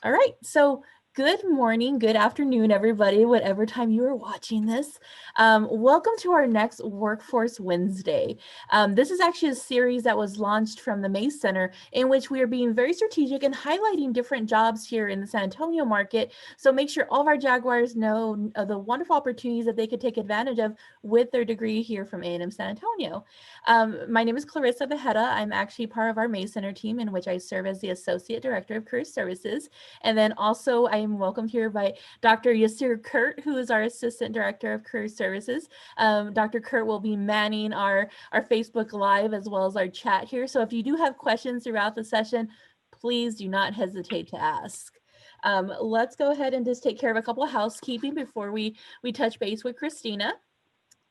All right, so good morning, good afternoon, everybody, whatever time you are watching this. Welcome to our next Workforce Wednesday. This is actually a series that was launched from the Mace Center in which we are being very strategic and highlighting different jobs here in the San Antonio market. So make sure all of our Jaguars know the wonderful opportunities that they could take advantage of with their degree here from A&M San Antonio. My name is Clarissa Beheta. I'm actually part of our Mace Center team in which I serve as the Associate Director of Career Services. And then also I am welcomed here by Dr. Yasir Kurt, who is our Assistant Director of Career Services. Dr. Kurt will be manning our Facebook Live as well as our chat here. So if you do have questions throughout the session, please do not hesitate to ask. Let's go ahead and just take care of a couple of housekeeping before we touch base with Christina.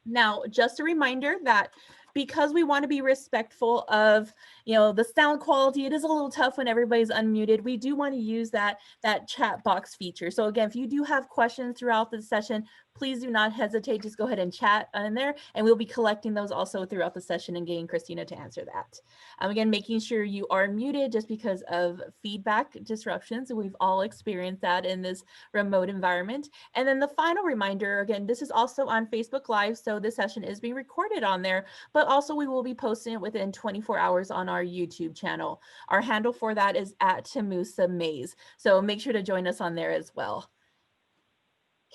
Now, just a reminder that because we want to be respectful of, the sound quality, it is a little tough when everybody's unmuted. We do want to use that chat box feature. So again, if you do have questions throughout the session, please do not hesitate. Just go ahead and chat in there, and we'll be collecting those also throughout the session and getting Christina to answer that. Again, making sure you are muted just because of feedback disruptions. We've all experienced that in this remote environment. And then the final reminder, again, this is also on Facebook Live, so this session is being recorded on there, but also we will be posting it within 24 hours on our YouTube channel. Our handle for that is @TamusaMaze. So make sure to join us on there as well.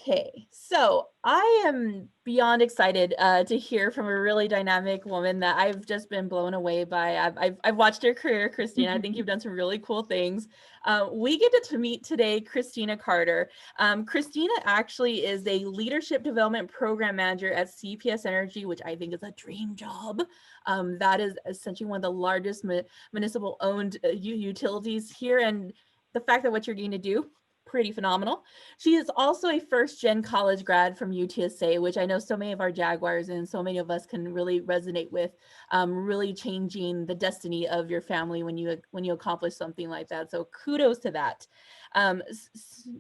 Okay, so I am beyond excited to hear from a really dynamic woman that I've just been blown away by. I've watched her career, Christina. I think you've done some really cool things. We get to meet today Christina Carter. Christina actually is a leadership development program manager at CPS Energy, which I think is a dream job. That is essentially one of the largest municipal owned utilities here. And the fact that what you're going to do, pretty phenomenal. She is also a first-gen college grad from UTSA, which I know so many of our Jaguars and so many of us can really resonate with, really changing the destiny of your family when you accomplish something like that. So kudos to that.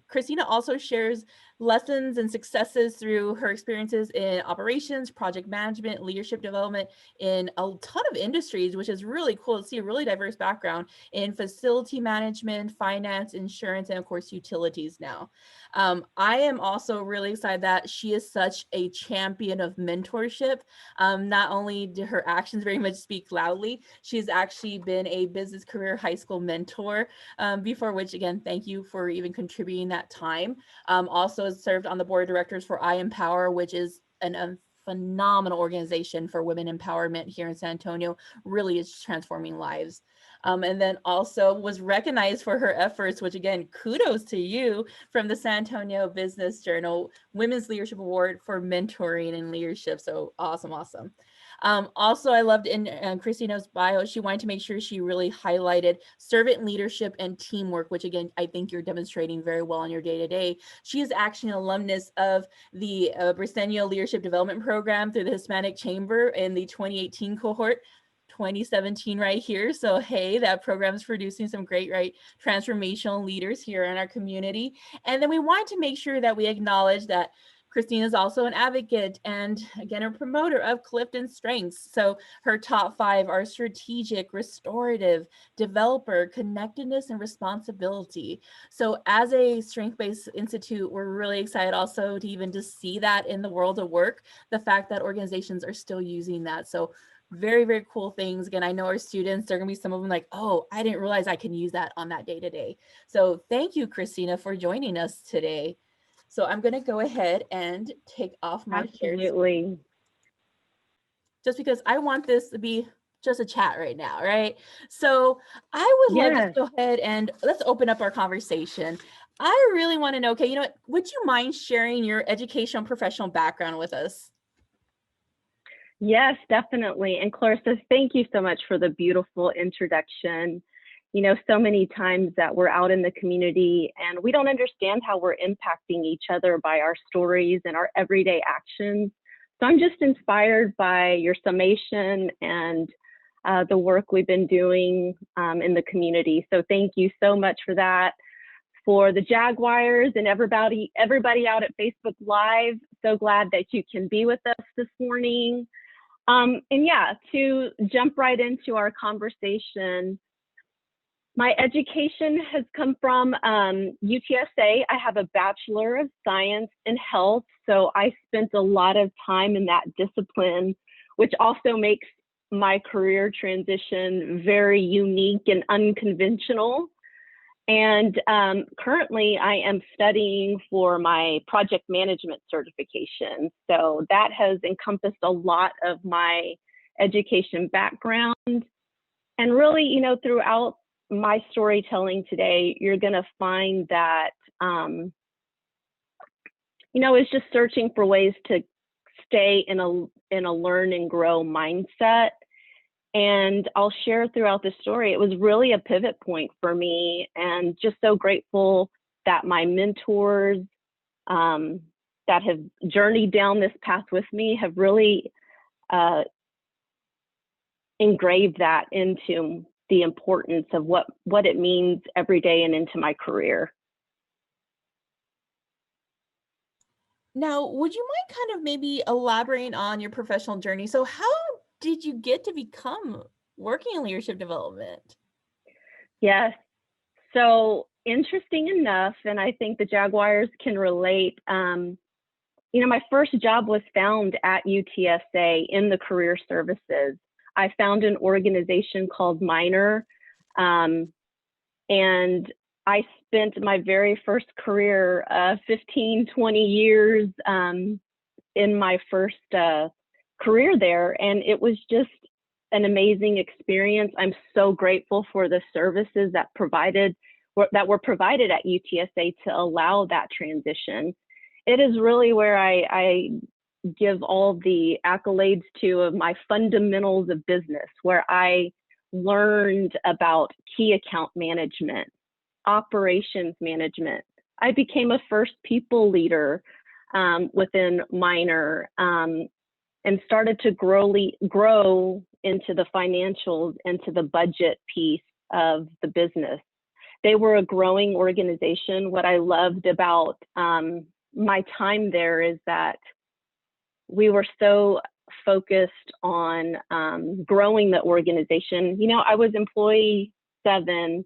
Christina also shares lessons and successes through her experiences in operations, project management, leadership development in a ton of industries, which is really cool to see a really diverse background in facility management, finance, insurance, and of course, utilities now. I am also really excited that she is such a champion of mentorship. Not only do her actions very much speak loudly, she's actually been a business career high school mentor before, which again, thank you for even contributing that time. Also has served on the board of directors for iEmpower, which is a phenomenal organization for women empowerment here in San Antonio, really is transforming lives. And then also was recognized for her efforts, which again, kudos to you, from the San Antonio Business Journal Women's Leadership Award for mentoring and leadership. So awesome, awesome. Also, I loved in Christina's bio, she wanted to make sure she really highlighted servant leadership and teamwork, which again, I think you're demonstrating very well in your day-to-day. She is actually an alumnus of the Briseño Leadership Development Program through the Hispanic Chamber in the 2018 cohort. 2017 right here. So hey, that program is producing some great, transformational leaders here in our community. And then we wanted to make sure that we acknowledge that Christina is also an advocate and again, a promoter of Clifton Strengths. So her top 5 are strategic, restorative, developer, connectedness, and responsibility. So as a strength-based institute, we're really excited also to even just see that in the world of work, the fact that organizations are still using that. So very, very cool things. Again, I know our students, they're gonna be some of them like, oh, I didn't realize I can use that on that day-to-day. So thank you, Christina, for joining us today. So I'm gonna go ahead and take off my shared screen, just because I want this to be just a chat right now, right? So I would love to go ahead and let's open up our conversation. I really wanna know, okay, would you mind sharing your educational and professional background with us? Yes, definitely. And Clarissa, thank you so much for the beautiful introduction. So many times that we're out in the community and we don't understand how we're impacting each other by our stories and our everyday actions. So I'm just inspired by your summation and the work we've been doing in the community. So thank you so much for that. For the Jaguars and everybody out at Facebook Live, so glad that you can be with us this morning. And yeah, to jump right into our conversation, My education has come from UTSA. I have a Bachelor of Science in Health, so I spent a lot of time in that discipline, which also makes my career transition very unique and unconventional. And currently I am studying for my project management certification. So that has encompassed a lot of my education background. And really, you know, throughout my storytelling today, you're going to find that, you know, it's just searching for ways to stay in a learn and grow mindset. And I'll share throughout the story, it was really a pivot point for me, and just so grateful that my mentors that have journeyed down this path with me have really engraved that into the importance of what it means every day and into my career. Now, would you mind kind of maybe elaborating on your professional journey? So how did you get to become working in leadership development? Yes. So interesting enough, and I think the Jaguars can relate. You know, my first job was found at UTSA in the career services. I found an organization called Minor, and I spent my very first career, 15, 20 years in my first career there. And it was just an amazing experience. I'm so grateful for the services that were provided at UTSA to allow that transition. It is really where I give all the accolades to of my fundamentals of business, where I learned about key account management, operations management. I became a first people leader within Minor, and started to grow into the financials, into the budget piece of the business. They were a growing organization. What I loved about my time there is that we were so focused on growing the organization. You know, I was employee 7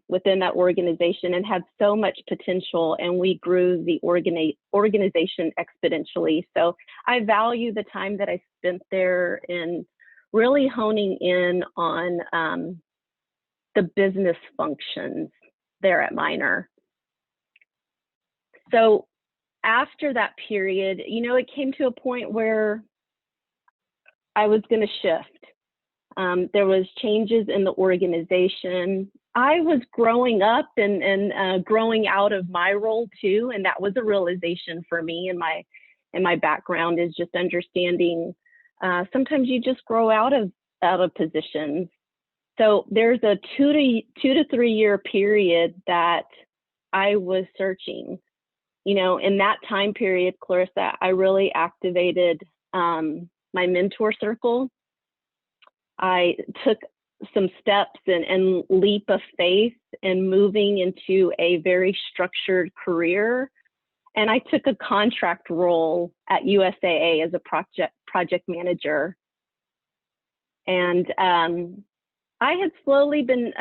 within that organization and had so much potential, and we grew the organization exponentially. So I value the time that I spent there in really honing in on the business functions there at Minor. So after that period, you know, it came to a point where I was going to shift. There was changes in the organization. I was growing up and growing out of my role too, and that was a realization for me. And my background is just understanding. Sometimes you just grow out of positions. So there's a 2 to 3 year period that I was searching. You know, in that time period, Clarissa, I really activated my mentor circle. I took some steps and leap of faith in moving into a very structured career. And I took a contract role at USAA as a project manager. And I had slowly been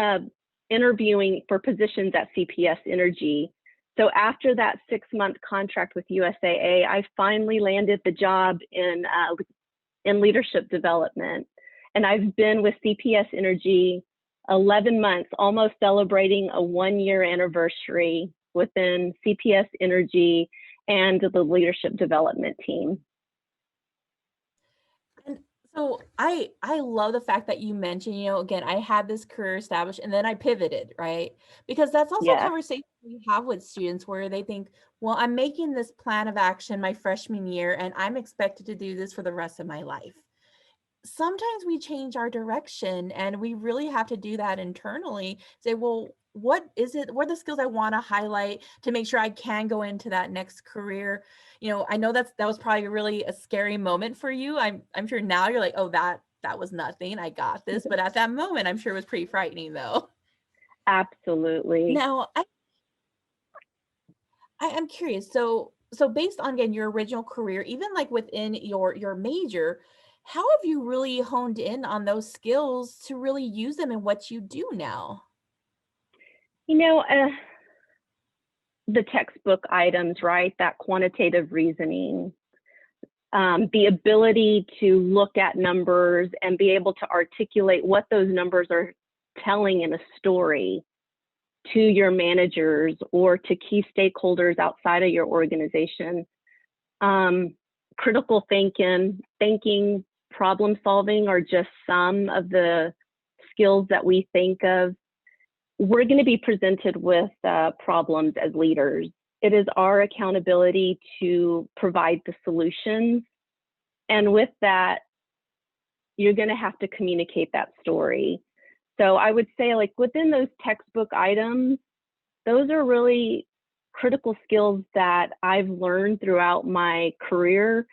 interviewing for positions at CPS Energy. So after that 6-month contract with USAA, I finally landed the job in leadership development. And I've been with CPS Energy 11 months, almost celebrating a 1-year anniversary within CPS Energy and the leadership development team. And so I love the fact that you mentioned, you know, again, I had this career established and then I pivoted, right? Because that's also a Yes. conversation we have with students where they think, well, I'm making this plan of action my freshman year and I'm expected to do this for the rest of my life. Sometimes we change our direction and we really have to do that internally. Say, well, what are the skills I want to highlight to make sure I can go into that next career? You know, I know that was probably really a scary moment for you. I'm sure now you're like, oh, that was nothing. I got this. But at that moment, I'm sure it was pretty frightening though. Absolutely. Now, I'm curious. So based on, again, your original career, even like within your major, how have you really honed in on those skills to really use them in what you do now? You know, the textbook items, right? That quantitative reasoning, the ability to look at numbers and be able to articulate what those numbers are telling in a story to your managers or to key stakeholders outside of your organization. Critical thinking, problem solving are just some of the skills that we think of. We're going to be presented with problems as leaders. It is our accountability to provide the solutions. And with that, you're going to have to communicate that story. So I would say, like, within those textbook items, those are really critical skills that I've learned throughout my career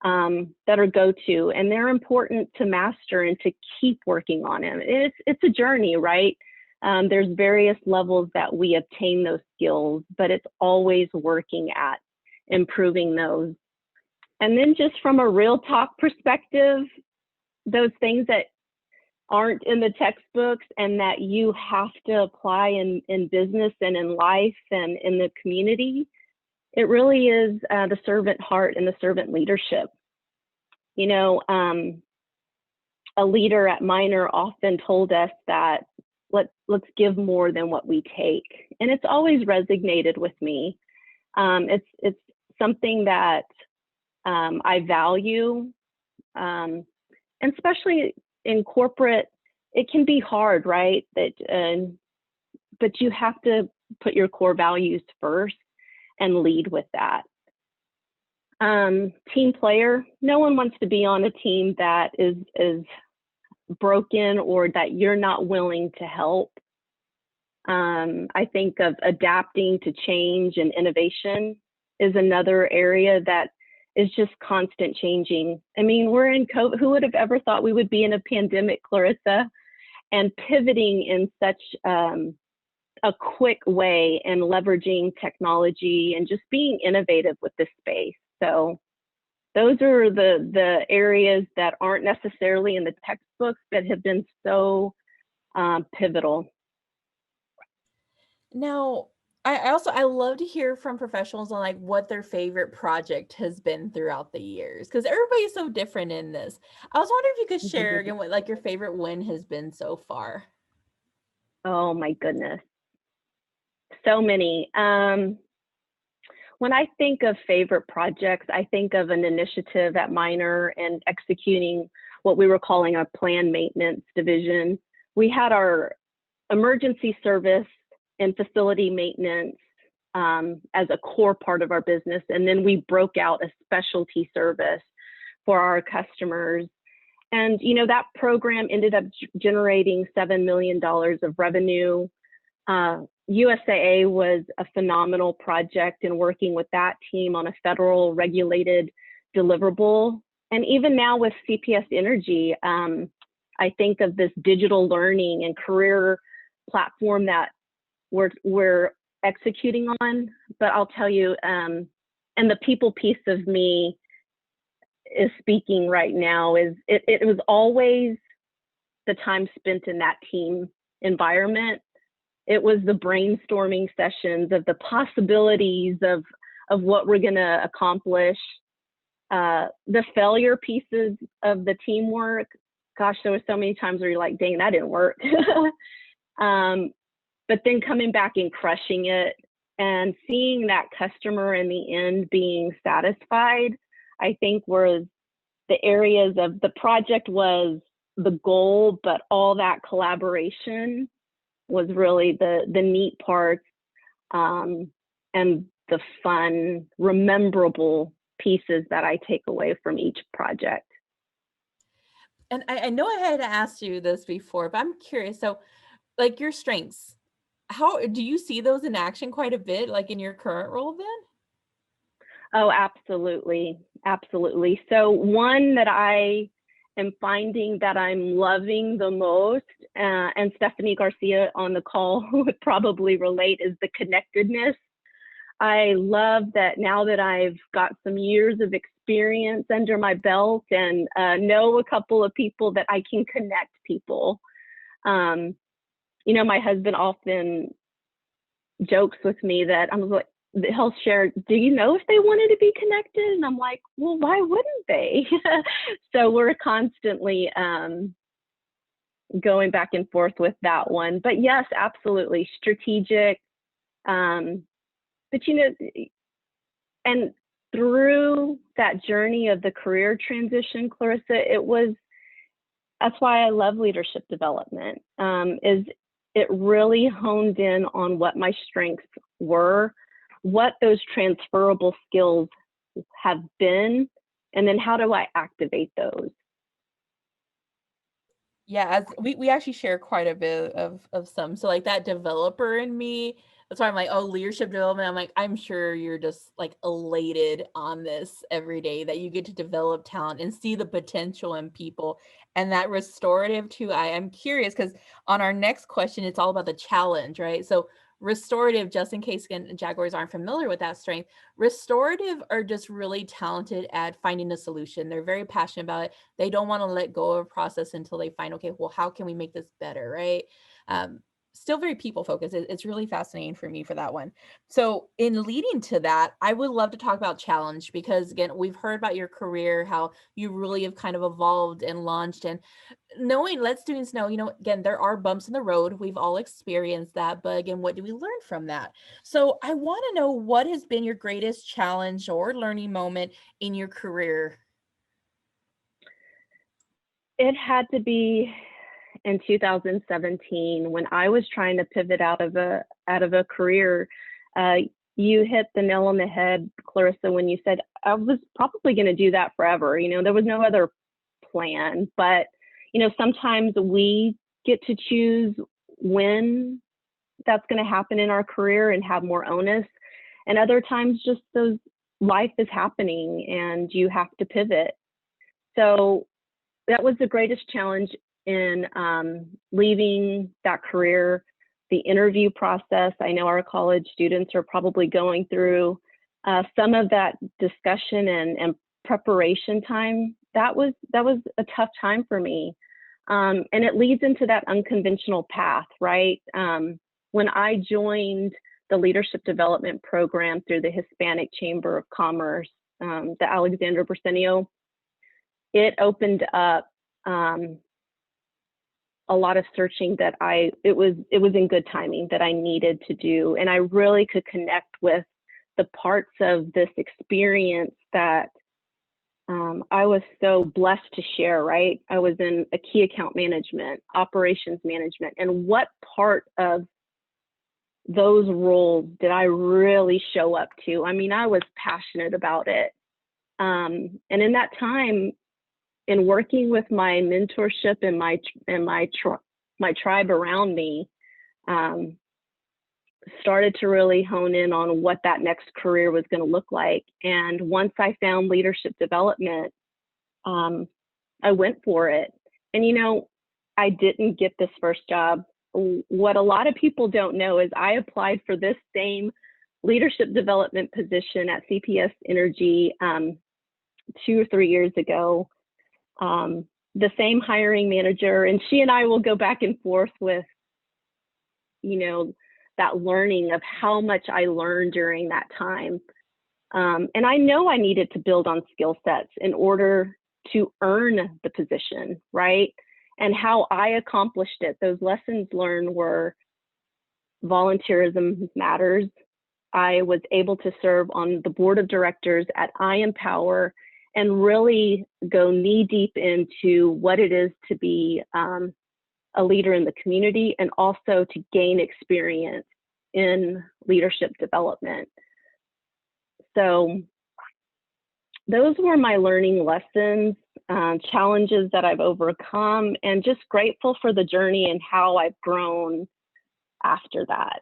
that are go-to, and they're important to master and to keep working on them. It's a journey, right? There's various levels that we obtain those skills, but it's always working at improving those. And then just from a real talk perspective, those things that aren't in the textbooks and that you have to apply in business and in life and in the community, it really is the servant heart and the servant leadership. You know, a leader at Minor often told us that let's give more than what we take. And it's always resonated with me. It's something that I value, and especially in corporate, it can be hard, right? But you have to put your core values first and lead with that. Team player, no one wants to be on a team that is broken or that you're not willing to help. I think of adapting to change and innovation is another area that is just constant changing. I mean, we're in COVID. Who would have ever thought we would be in a pandemic, Clarissa? And pivoting in such a quick way and leveraging technology and just being innovative with this space. So those are the areas that aren't necessarily in the textbooks that have been so pivotal. Now, I love to hear from professionals on like what their favorite project has been throughout the years, because everybody's so different in this. I was wondering if you could share again what like your favorite win has been so far. Oh my goodness, so many. When I think of favorite projects, I think of an initiative at Minor and executing what we were calling our planned maintenance division. We had our emergency service and facility maintenance as a core part of our business. And then we broke out a specialty service for our customers. And, you know, that program ended up generating $7 million of revenue. USAA was a phenomenal project in working with that team on a federal regulated deliverable. And even now with CPS Energy, I think of this digital learning and career platform that we're executing on. But I'll tell you, and the people piece of me is speaking right now, is it was always the time spent in that team environment. It was the brainstorming sessions of the possibilities of what we're going to accomplish. The failure pieces of the teamwork, gosh, there were so many times where you're like, dang, that didn't work. But then coming back and crushing it and seeing that customer in the end being satisfied, I think was the areas of the project was the goal, but all that collaboration was really the neat parts and the fun, rememberable pieces that I take away from each project. And I know I had asked you this before, but I'm curious. So, like your strengths, how do you see those in action quite a bit, like in your current role then? Oh, absolutely. Absolutely. So one that I am finding that I'm loving the most, and Stephanie Garcia on the call would probably relate, is the connectedness. I love that now that I've got some years of experience under my belt and know a couple of people, that I can connect people. You know, my husband often jokes with me that I'm like, he'll share, do you know if they wanted to be connected? And I'm like, well, why wouldn't they? So we're constantly going back and forth with that one. But yes, absolutely strategic. But and through that journey of the career transition, Clarissa, that's why I love leadership development, is it really honed in on what my strengths were, what those transferable skills have been, and then how do I activate those? Yeah, as we actually share quite a bit of some. So like that developer in me, that's why I'm like, oh, leadership development. I'm like, I'm sure you're just like elated on this every day that you get to develop talent and see the potential in people. And that restorative too, I am curious because on our next question, it's all about the challenge, right? So restorative, just in case again, Jaguars aren't familiar with that strength, restorative are just really talented at finding a solution. They're very passionate about it. They don't want to let go of a process until they find, okay, well, how can we make this better, right? Still very people focused. It's really fascinating for me for that one. So in leading to that, I would love to talk about challenge because again, we've heard about your career, how you really have kind of evolved and launched and knowing let students know, again, there are bumps in the road. We've all experienced that. But again, what do we learn from that? So I want to know what has been your greatest challenge or learning moment in your career? It had to be in 2017 when I was trying to pivot out of a career. You hit the nail on the head, Clarissa, when you said I was probably going to do that forever. There was no other plan, but sometimes we get to choose when that's going to happen in our career and have more onus, and other times just those life is happening and you have to pivot. So that was the greatest challenge in leaving that career, the interview process. I know our college students are probably going through some of that discussion and preparation time. That was a tough time for me. And it leads into that unconventional path, right? When I joined the leadership development program through the Hispanic Chamber of Commerce, the Alexander Brasenio, it opened up a lot of searching that it was in good timing that I needed to do. And I really could connect with the parts of this experience that I was so blessed to share, right? I was in a key account management, operations management, and what part of those roles did I really show up to? I mean, I was passionate about it. And in that time, in working with my mentorship and my tribe around me, started to really hone in on what that next career was going to look like. And once I found leadership development, I went for it. And I didn't get this first job. What a lot of people don't know is I applied for this same leadership development position at CPS Energy 2 or 3 years ago. The same hiring manager, and she and I will go back and forth with, that learning of how much I learned during that time. And I know I needed to build on skill sets in order to earn the position, right? And how I accomplished it. Those lessons learned were volunteerism matters. I was able to serve on the board of directors at I Empower and really go knee deep into what it is to be a leader in the community and also to gain experience in leadership development. So those were my learning lessons, challenges that I've overcome, and just grateful for the journey and how I've grown after that.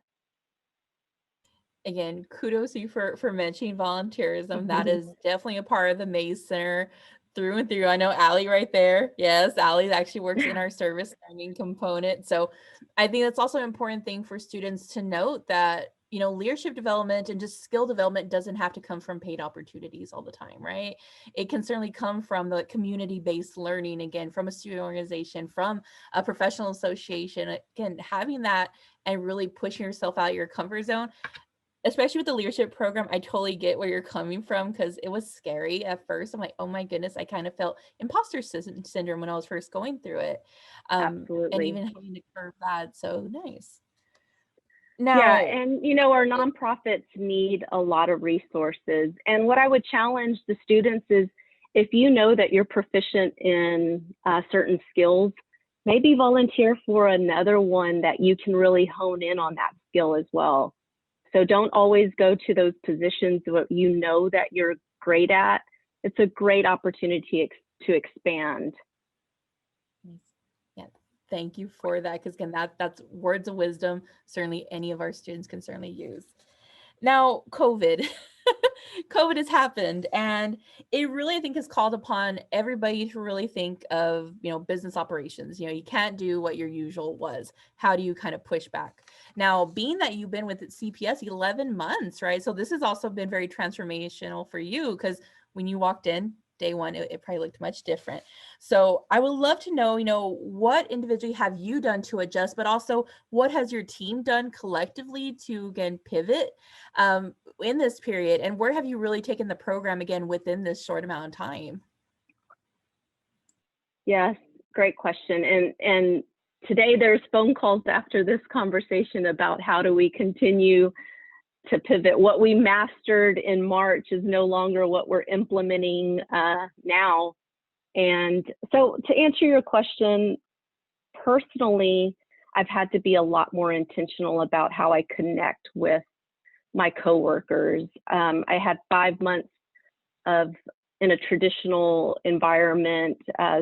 Again, kudos to you for mentioning volunteerism. That is definitely a part of the Maze Center through and through. I know Allie right there. Yes, Allie actually works in our service learning component. So I think that's also an important thing for students to note that leadership development and just skill development doesn't have to come from paid opportunities all the time, right? It can certainly come from the community-based learning, again, from a student organization, from a professional association. Again, having that and really pushing yourself out of your comfort zone, especially with the leadership program, I totally get where you're coming from, because it was scary at first. I'm like, oh my goodness, I kind of felt imposter syndrome when I was first going through it. And Absolutely. even having to curb that. So nice. Yeah, Now, and our nonprofits need a lot of resources. And what I would challenge the students is, if you know that you're proficient in certain skills, maybe volunteer for another one that you can really hone in on that skill as well. So don't always go to those positions that you know that you're great at. It's a great opportunity to expand. yeah, thank you for that, because again, that's words of wisdom. Certainly, any of our students can certainly use. Now, COVID. COVID has happened, and it really, I think, has called upon everybody to really think of, business operations. You can't do what your usual was. How do you kind of push back? Now, being that you've been with CPS 11 months, right? So this has also been very transformational for you, because when you walked in day one, it probably looked much different. So I would love to know, what individually have you done to adjust, but also what has your team done collectively to, again, pivot in this period, and where have you really taken the program, again, within this short amount of time? Yes, great question. And today there's phone calls after this conversation about how do we continue to pivot. What we mastered in March is no longer what we're implementing now. And so, to answer your question, personally, I've had to be a lot more intentional about how I connect with my coworkers. I had 5 months in a traditional environment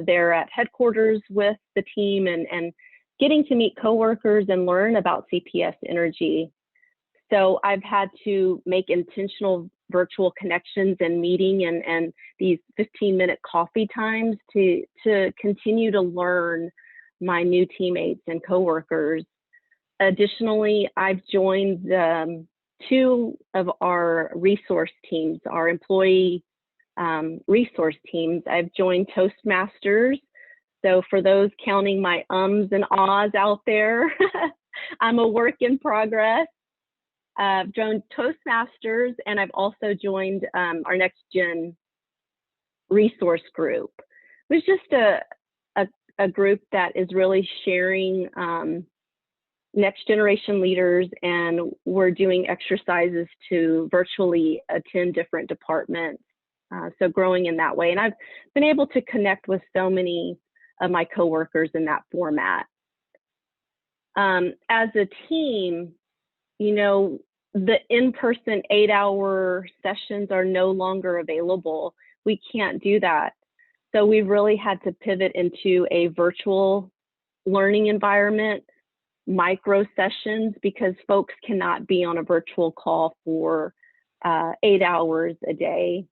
there at headquarters with the team, and getting to meet coworkers and learn about CPS Energy. So I've had to make intentional virtual connections and meeting and these 15-minute coffee times to continue to learn my new teammates and coworkers. Additionally, I've joined 2 of our resource teams, our employee resource teams. I've joined Toastmasters. So for those counting my ums and ahs out there, I'm a work in progress. I've joined Toastmasters, and I've also joined our Next Gen resource group. It was just a group that is really sharing next generation leaders, and we're doing exercises to virtually attend different departments. So growing in that way. And I've been able to connect with so many of my coworkers in that format. As a team, the in-person 8-hour sessions are no longer available. We can't do that. So we really had to pivot into a virtual learning environment, micro sessions, because folks cannot be on a virtual call for 8 hours a day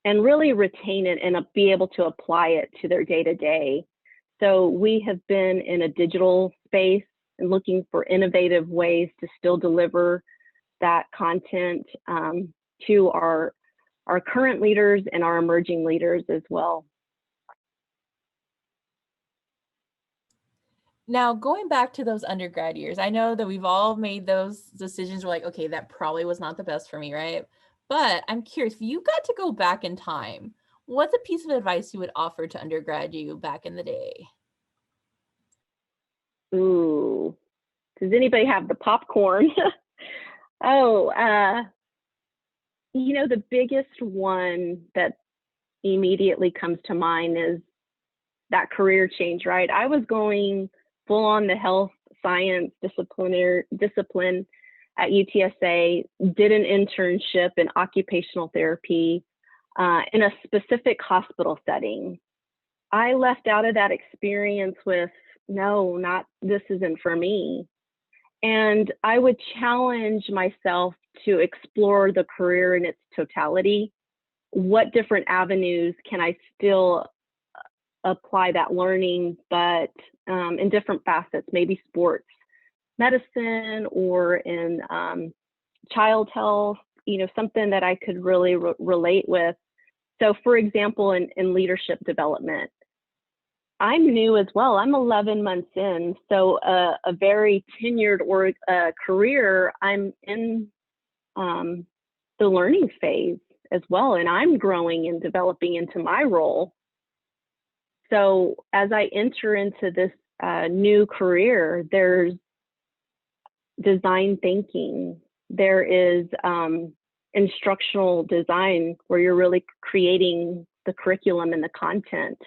and really retain it and be able to apply it to their day-to-day. So we have been in a digital space and looking for innovative ways to still deliver that content to our current leaders and our emerging leaders as well. Now, going back to those undergrad years, I know that we've all made those decisions. We're like, okay, that probably was not the best for me, right? But I'm curious, if you got to go back in time, what's a piece of advice you would offer to undergrad you back in the day? Ooh, does anybody have the popcorn? Oh, the biggest one that immediately comes to mind is that career change, right? I was going full on the health science discipline at UTSA, did an internship in occupational therapy in a specific hospital setting. I left out of that experience with, no, this isn't for me. And I would challenge myself to explore the career in its totality. What different avenues can I still apply that learning, but in different facets, maybe sports medicine, or in child health, something that I could really relate with. So for example, in leadership development, I'm new as well. I'm 11 months in, so a very tenured career. I'm in the learning phase as well, and I'm growing and developing into my role. So as I enter into this new career, there's design thinking. There is instructional design where you're really creating the curriculum and the content.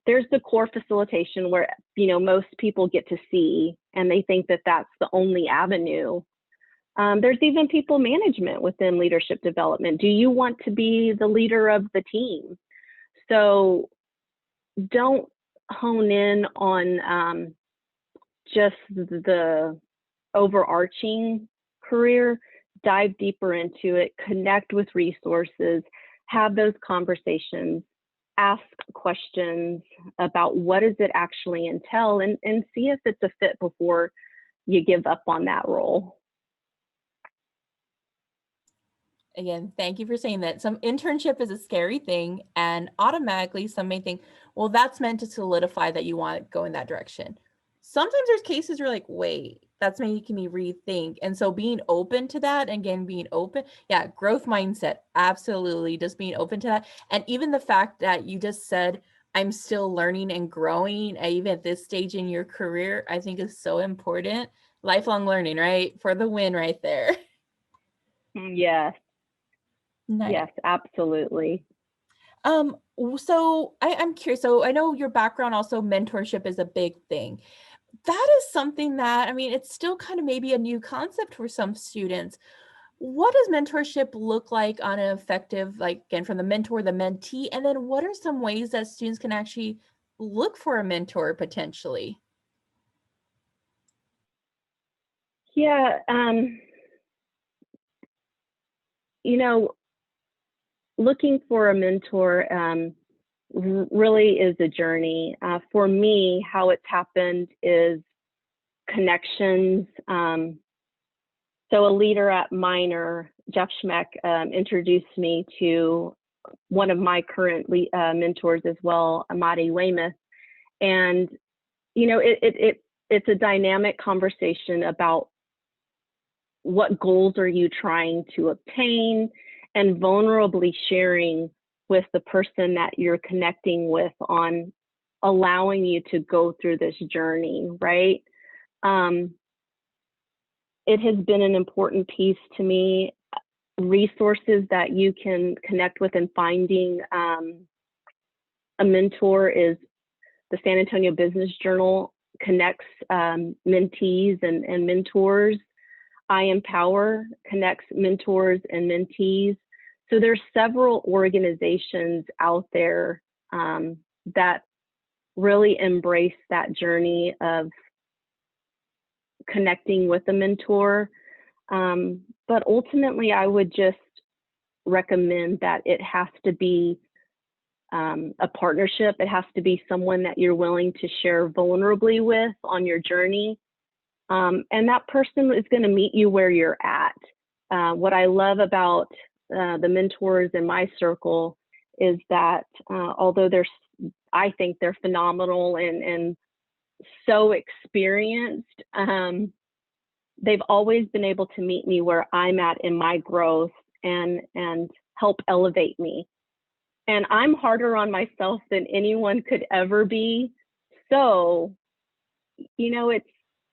There's the core facilitation where, most people get to see and they think that that's the only avenue. There's even people management within leadership development. Do you want to be the leader of the team? So don't hone in on just the overarching career. Dive deeper into it, connect with resources, have those conversations, ask questions about what does it actually entail, and see if it's a fit before you give up on that role. Again, thank you for saying that. Some internship is a scary thing, and automatically some may think, well, that's meant to solidify that you want to go in that direction. Sometimes there's cases where like, wait, that's making me rethink. And so being open to that, and again, being open, yeah, growth mindset, absolutely, just being open to that. And even the fact that you just said, I'm still learning and growing, even at this stage in your career, I think is so important. Lifelong learning, right? For the win right there. Yes. Nice. Yes, absolutely. So I'm curious. So I know your background also mentorship is a big thing. That is something that, I mean, it's still kind of maybe a new concept for some students. What does mentorship look like on an effective, like again, from the mentor, the mentee, and then what are some ways that students can actually look for a mentor potentially? Yeah, looking for a mentor really is a journey. For me, how it's happened is connections. So a leader at Minor, Jeff Schmeck, introduced me to one of my current mentors as well, Amadi Weymouth. And, it's a dynamic conversation about what goals are you trying to obtain, and vulnerably sharing with the person that you're connecting with on allowing you to go through this journey, right? It has been an important piece to me. Resources that you can connect with and finding a mentor is the San Antonio Business Journal connects mentees and mentors. I Empower connects mentors and mentees. So there's several organizations out there that really embrace that journey of connecting with a mentor. But ultimately, I would just recommend that it has to be a partnership. It has to be someone that you're willing to share vulnerably with on your journey. And that person is going to meet you where you're at. What I love about the mentors in my circle is that although I think they're phenomenal and so experienced, they've always been able to meet me where I'm at in my growth and help elevate me. And I'm harder on myself than anyone could ever be. So,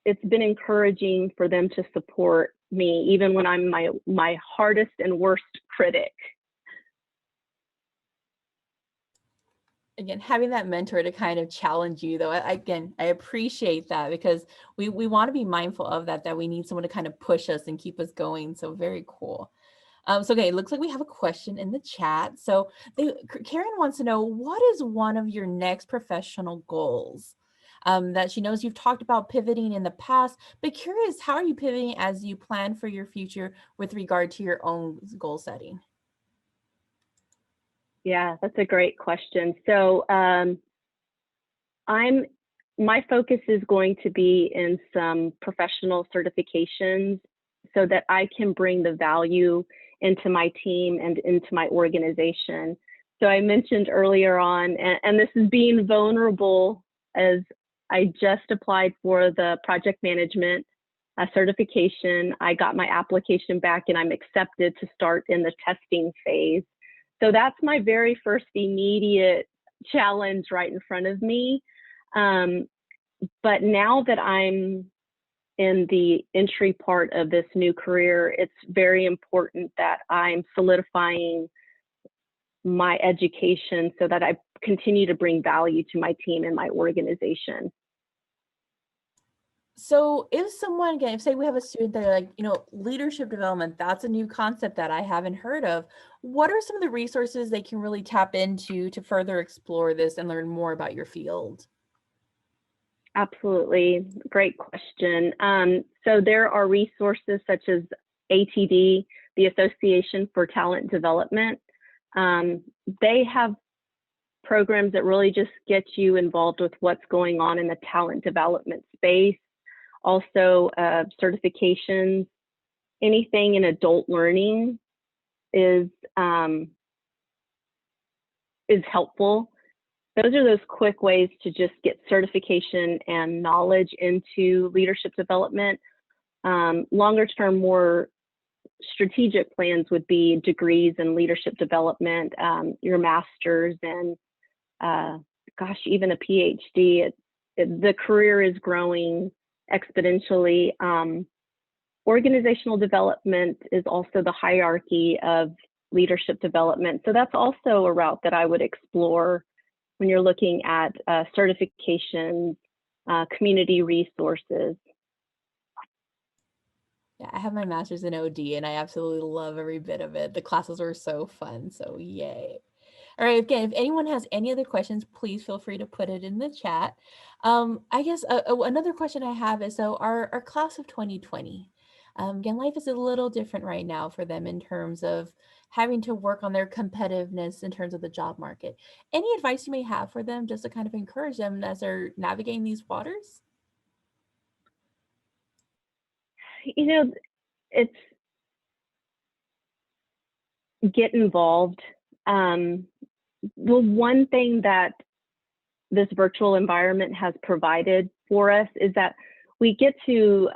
it's been encouraging for them to support me, even when I'm my hardest and worst critic. Again, having that mentor to kind of challenge you, though, I appreciate that, because we want to be mindful of that we need someone to kind of push us and keep us going. So very cool. So, okay, it looks like we have a question in the chat. So Karen wants to know, what is one of your next professional goals? That she knows you've talked about pivoting in the past, but curious, how are you pivoting as you plan for your future with regard to your own goal setting? Yeah, that's a great question. So my focus is going to be in some professional certifications. so that I can bring the value into my team and into my organization. So I mentioned earlier on, and this is being vulnerable, as I just applied for the project management certification. I got my application back and I'm accepted to start in the testing phase. So that's my very first immediate challenge right in front of me. But now that I'm in the entry part of this new career, it's very important that I'm solidifying my education so that I continue to bring value to my team and my organization. So if someone, again, if say we have a student that are like, leadership development, that's a new concept that I haven't heard of. What are some of the resources they can really tap into to further explore this and learn more about your field? Absolutely. Great question. So there are resources such as ATD, the Association for Talent Development. They have programs that really just get you involved with what's going on in the talent development space. Also, certifications, anything in adult learning is helpful. Those are those quick ways to just get certification and knowledge into leadership development. Longer term, more strategic plans would be degrees in leadership development, your master's, and even a PhD. The career is growing exponentially. Organizational development is also the hierarchy of leadership development. So that's also a route that I would explore when you're looking at certifications, community resources. Yeah, I have my master's in OD and I absolutely love every bit of it. The classes were so fun, so yay. All right, again, if anyone has any other questions, please feel free to put it in the chat. I guess another question I have is, so our class of 2020, again, life is a little different right now for them in terms of having to work on their competitiveness in terms of the job market. Any advice you may have for them just to kind of encourage them as they're navigating these waters? It's get involved. The one thing that this virtual environment has provided for us is that we get to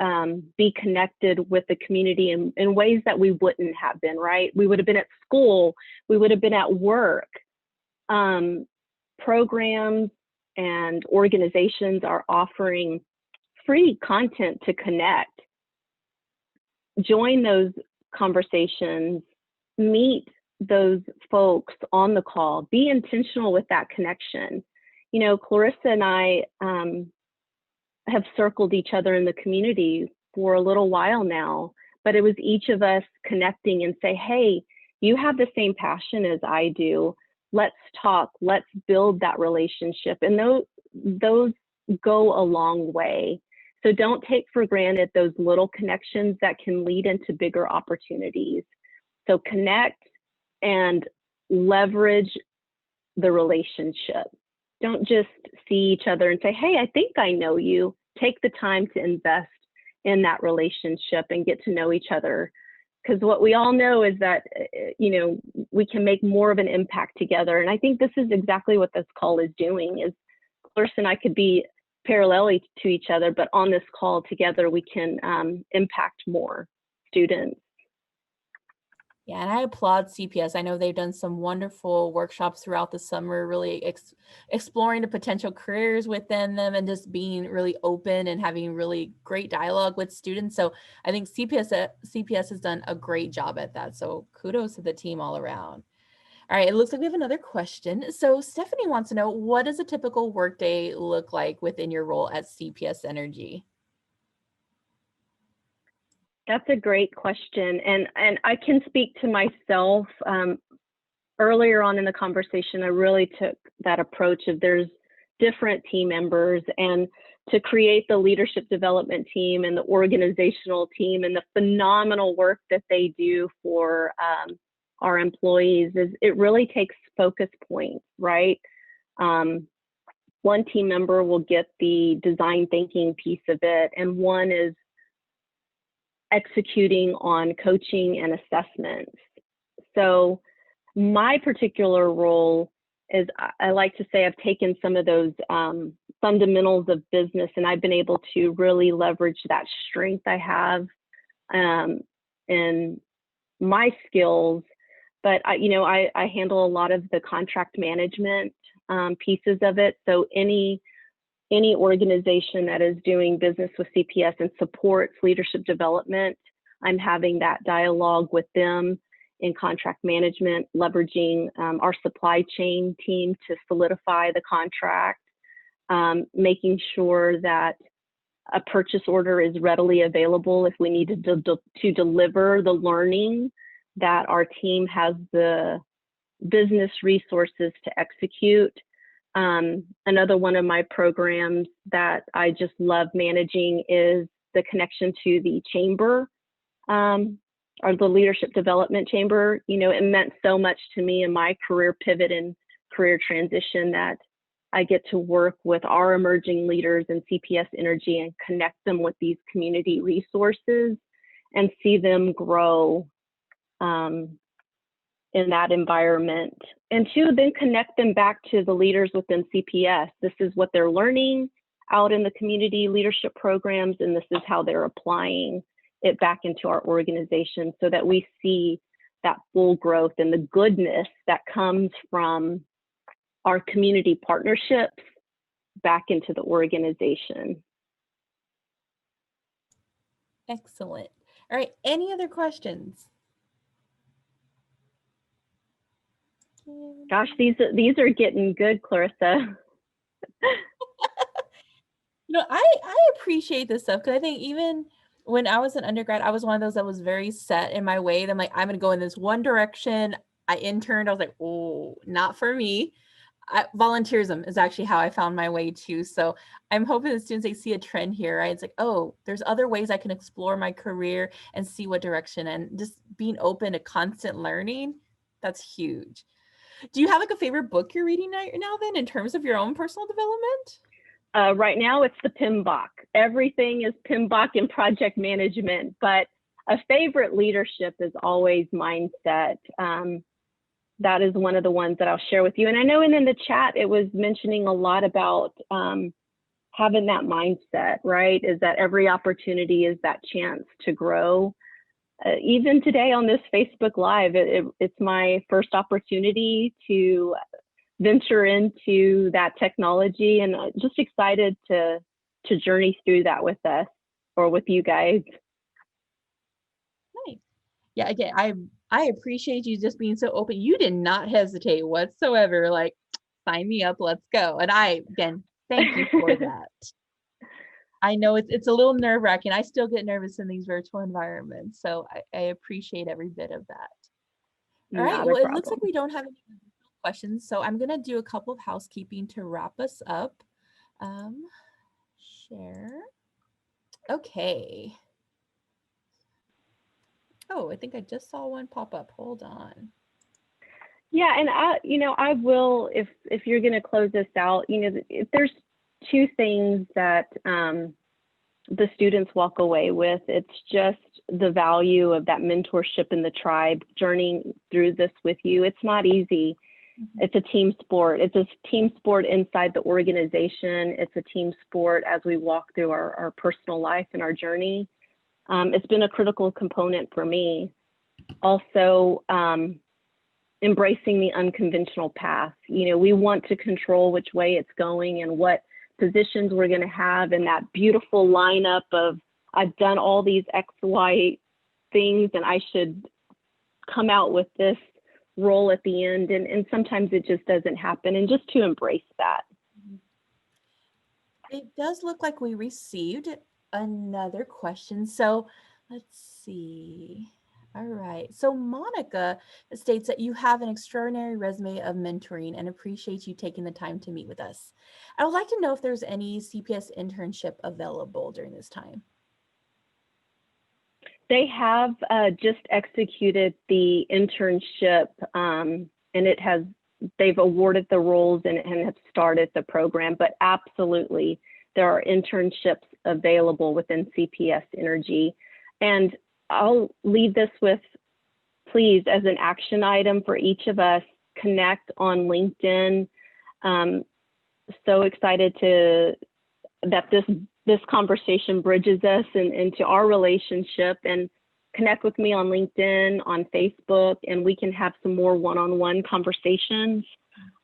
be connected with the community in ways that we wouldn't have been, right? We would have been at school, we would have been at work. Programs and organizations are offering free content to connect. Join those conversations, meet those folks on the call, be intentional with that connection. Clarissa and I have circled each other in the community for a little while now, but it was each of us connecting and say, hey, you have the same passion as I do. Let's talk, let's build that relationship. And those go a long way. So don't take for granted those little connections that can lead into bigger opportunities. So connect and leverage the relationship. Don't just see each other and say, hey, I think I know you. Take the time to invest in that relationship and get to know each other. Because what we all know is that, we can make more of an impact together. And I think this is exactly what this call is doing, is Clarissa and I could be parallel to each other, but on this call together, we can impact more students. Yeah, and I applaud CPS. I know they've done some wonderful workshops throughout the summer, really exploring the potential careers within them and just being really open and having really great dialogue with students. So I think CPS has done a great job at that. So kudos to the team all around. All right, it looks like we have another question. So Stephanie wants to know, what does a typical workday look like within your role at CPS Energy? That's a great question. And I can speak to myself. Earlier on in the conversation, I really took that approach of there's different team members, and to create the leadership development team and the organizational team and the phenomenal work that they do for our employees, it really takes focus points, right? One team member will get the design thinking piece of it, and one is executing on coaching and assessments. So my particular role is, I like to say, I've taken some of those fundamentals of business, and I've been able to really leverage that strength I have in my skills. But I handle a lot of the contract management pieces of it. So any organization that is doing business with CPS and supports leadership development, I'm having that dialogue with them in contract management, leveraging our supply chain team to solidify the contract, making sure that a purchase order is readily available if we need to deliver the learning, that our team has the business resources to execute. Another one of my programs that I just love managing is the connection to the chamber, or the leadership development chamber. It meant so much to me in my career pivot and career transition that I get to work with our emerging leaders in CPS Energy and connect them with these community resources and see them grow in that environment. And two, then connect them back to the leaders within CPS. This is what they're learning out in the community leadership programs, and this is how they're applying it back into our organization so that we see that full growth and the goodness that comes from our community partnerships back into the organization. Excellent. All right, any other questions? Gosh, these are getting good, Clarissa. I appreciate this stuff because I think even when I was an undergrad, I was one of those that was very set in my way. I'm like, I'm going to go in this one direction. I interned. I was like, oh, not for me. Volunteerism is actually how I found my way too. So I'm hoping that students, they see a trend here, right? It's like, oh, there's other ways I can explore my career and see what direction, and just being open to constant learning. That's huge. Do you have like a favorite book you're reading right now then in terms of your own personal development? Right now it's the PMBOK. Everything is PMBOK in project management, but a favorite leadership is always mindset. That is one of the ones that I'll share with you. And I know in the chat, it was mentioning a lot about having that mindset, right? Is that every opportunity is that chance to grow. Even today on this Facebook Live, it's my first opportunity to venture into that technology, and just excited to journey through that with us or with you guys. Nice. Yeah, again, I appreciate you just being so open. You did not hesitate whatsoever. Like, sign me up, let's go. And again, thank you for that. I know it's a little nerve-wracking. I still get nervous in these virtual environments. So I appreciate every bit of that. All right. Well, it looks like we don't have any questions. So I'm going to do a couple of housekeeping to wrap us up. Share. Okay. Oh, I think I just saw one pop up. Hold on. Yeah, and I will, if you're going to close this out, if there's two things that the students walk away with, it's just the value of that mentorship in the tribe, journeying through this with you. It's not easy. It's a team sport. It's a team sport inside the organization. It's a team sport as we walk through our personal life and our journey. It's been a critical component for me. Also, embracing the unconventional path. We want to control which way it's going and what positions we're going to have, and that beautiful lineup of, I've done all these X, Y things and I should come out with this role at the end. And sometimes it just doesn't happen, and just to embrace that. It does look like we received another question. So let's see. All right. So Monica states that you have an extraordinary resume of mentoring and appreciate you taking the time to meet with us. I would like to know if there's any CPS internship available during this time. They have just executed the internship, and they've awarded the roles and have started the program, but absolutely there are internships available within CPS Energy. And I'll leave this with, please, as an action item for each of us, connect on LinkedIn. So excited that this conversation bridges us into our relationship, and connect with me on LinkedIn, on Facebook, and we can have some more one-on-one conversations.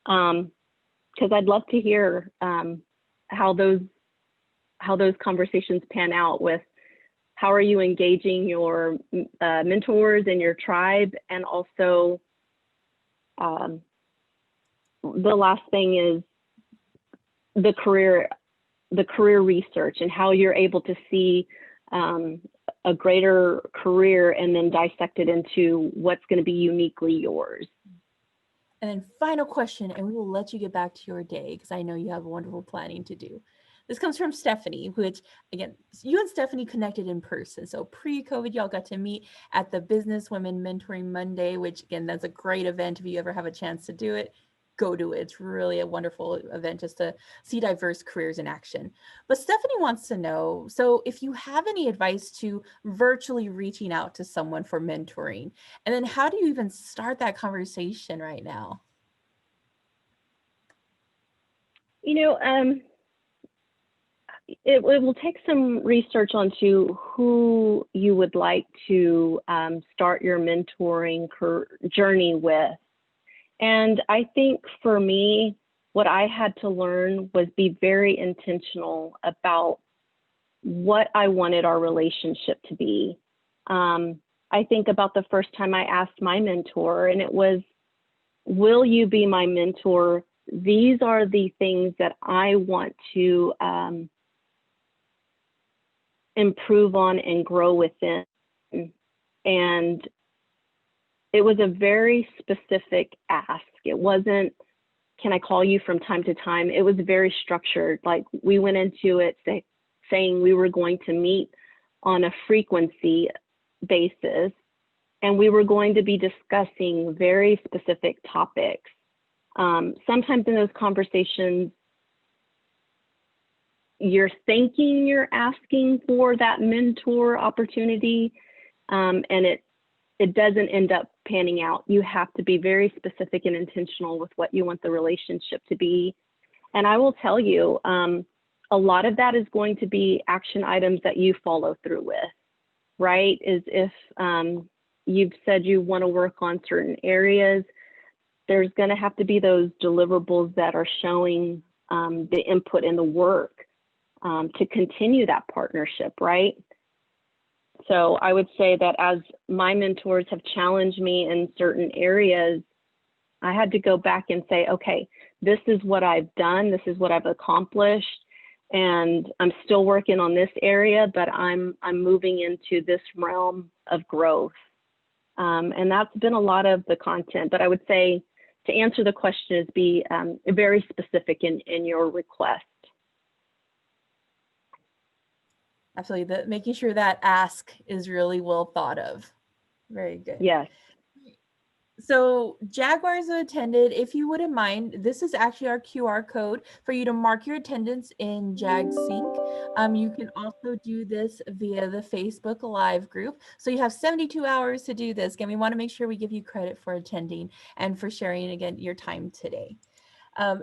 Because I'd love to hear how those conversations pan out with how are you engaging your mentors and your tribe, and also the last thing is the career research and how you're able to see a greater career and then dissect it into what's going to be uniquely yours. And then final question, and we will let you get back to your day because I know you have wonderful planning to do. This comes from Stephanie, which, again, you and Stephanie connected in person. So pre-COVID, y'all got to meet at the Business Women Mentoring Monday, which, again, that's a great event. If you ever have a chance to do it, go do it. It's really a wonderful event just to see diverse careers in action. But Stephanie wants to know, so if you have any advice to virtually reaching out to someone for mentoring, and then how do you even start that conversation right now? It will take some research onto who you would like to start your mentoring journey with. And I think for me, what I had to learn was be very intentional about what I wanted our relationship to be. I think about the first time I asked my mentor, and it was, will you be my mentor? These are the things that I want to improve on and grow within. And it was a very specific ask. It wasn't, can I call you from time to time? It was very structured. Like, we went into it saying we were going to meet on a frequency basis, and we were going to be discussing very specific topics. Sometimes in those conversations, you're thinking you're asking for that mentor opportunity, and it doesn't end up panning out. You have to be very specific and intentional with what you want the relationship to be. And I will tell you, a lot of that is going to be action items that you follow through with, right? Is if you've said you want to work on certain areas, there's going to have to be those deliverables that are showing the input and the work to continue that partnership, right? So I would say that as my mentors have challenged me in certain areas, I had to go back and say, okay, this is what I've done, this is what I've accomplished, and I'm still working on this area, but I'm moving into this realm of growth. And that's been a lot of the content. But I would say, to answer the question, is be very specific in your request. Absolutely. Making sure that ask is really well thought of. Very good. Yes. So Jaguars attended, if you wouldn't mind, this is actually our QR code for you to mark your attendance in Jag Sync. You can also do this via the Facebook Live group. So you have 72 hours to do this. Again, we want to make sure we give you credit for attending and for sharing, again, your time today.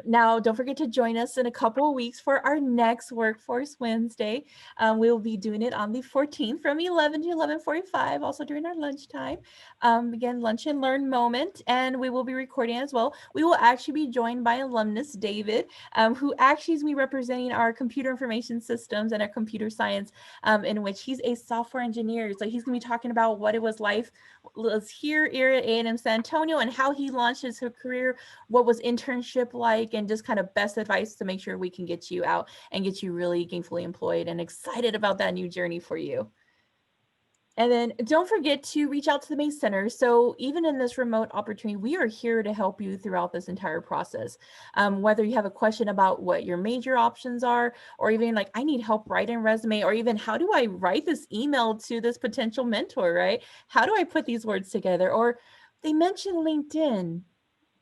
Now, don't forget to join us in a couple of weeks for our next Workforce Wednesday. We will be doing it on the 14th from 11 to 11:45, also during our lunchtime. Again, lunch and learn moment, and we will be recording as well. We will actually be joined by alumnus David, who actually is representing our computer information systems and our computer science, in which he's a software engineer. So he's going to be talking about what it was here at A&M San Antonio and how he launched his career, what was internship like, and just kind of best advice to make sure we can get you out and get you really gainfully employed and excited about that new journey for you. And then don't forget to reach out to the Mace Center. So even in this remote opportunity, we are here to help you throughout this entire process. Whether you have a question about what your major options are, or even like, I need help writing a resume, or even how do I write this email to this potential mentor, right? How do I put these words together? Or they mentioned LinkedIn.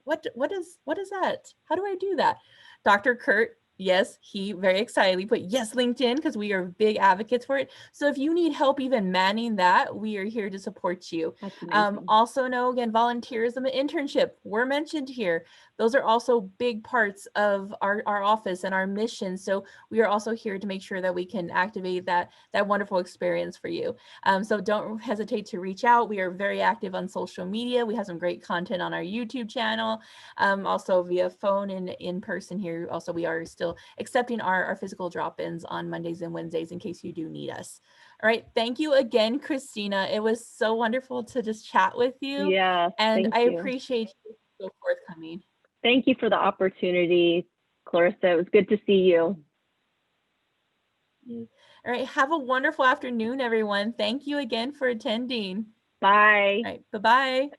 What is that? How do I do that? Dr. Kurt Yes, he very excitedly put yes, LinkedIn, because we are big advocates for it. So if you need help even manning that, we are here to support you. That's amazing. Also know, again, volunteerism and internship were mentioned here. Those are also big parts of our office and our mission. So we are also here to make sure that we can activate that wonderful experience for you. So don't hesitate to reach out. We are very active on social media. We have some great content on our YouTube channel, also via phone and in person here. Also, we are still accepting our physical drop-ins on Mondays and Wednesdays in case you do need us. All right. Thank you again, Christina. It was so wonderful to just chat with you. Yes, And thank I you. appreciate you so forthcoming. Thank you for the opportunity, Clarissa. It was good to see you. All right. Have a wonderful afternoon, everyone. Thank you again for attending. Bye. All right. Bye-bye.